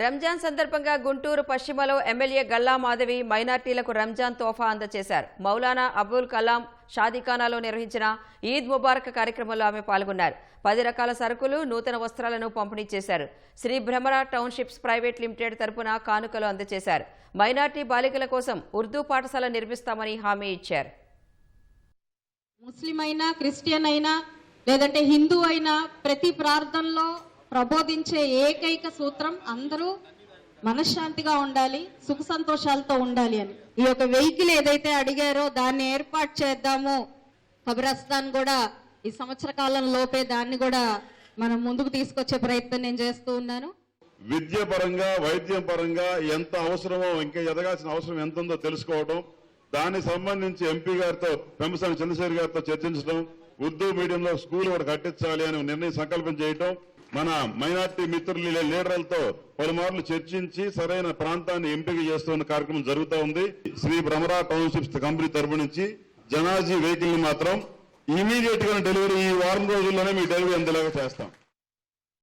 రంజాన్ సందర్భంగా గుంటూరు పశ్చిమలో ఎమ్మెల్యే గల్లా మాధవి మైనార్టీలకు రంజాన్ తోఫా అందజేశారు. మౌలానా అబుల్ కలాం షాదీఖానాలో నిర్వహించిన ఈద్ ముబారక్ కార్యక్రమంలో ఆమె పాల్గొన్నారు. 10 రకాల సరుకులు, నూతన వస్త్రాలను పంపిణీ చేశారు. Shri Bhramara townships private limited తరపున కానుకలు అందజేశారు. మైనార్టీ బాలికల కోసం ఉర్దూ పాఠశాల నిర్మిస్తామని హామీ ఇచ్చారు. ముస్లిం అయినా, క్రిస్టియన్ అయినా, లేదంటే హిందూ అయినా ప్రతి ప్రార్థనలో ప్రబోధించే ఏకైక సూత్రం అందరూ మనశ్శాంతిగా ఉండాలి, సుఖ సంతోషాలతో ఉండాలి అని. ఈ యొక్క వెహికల్ ఏదైతే అడిగారో దాన్ని ఏర్పాటు చేద్దాము, ఖబరస్థాన్ కూడా ఈ సంవత్సర కాలం లోపే దాన్ని కూడా మనం ముందుకు తీసుకొచ్చే ప్రయత్నం నేను చేస్తూ ఉన్నాను. విద్య పరంగా, వైద్యం పరంగా ఎంత అవసరమో, ఇంకా ఎదగాల్సిన అవసరం ఎంత ఉందో తెలుసుకోవడం, దానికి సంబంధించి ఎంపీ గారితో, పెంపసాని చంద్రశేఖర్ గారితో చర్చించడం, ఉర్దూ మీడియంలో స్కూల్ కూడా కట్టించాలి అని నిర్ణయం సంకల్పం చేయటం, మన మైనార్టీ మిత్రులు లీడర్లతో పలుమార్లు చర్చించి సరైన ప్రాంతాన్ని ఎంపిక చేస్తున్న కార్యక్రమం జరుగుతూ ఉంది. శ్రీ భ్రమరా టౌన్షిప్స్ కంపెనీ తరపు నుంచి జనాజీ వెహికల్ ని మాత్రం ఇమీడియట్ గా డెలివరీ, ఈ వారం రోజుల్లోనే మీ డెలివరీ అందేలాగా చేస్తాం.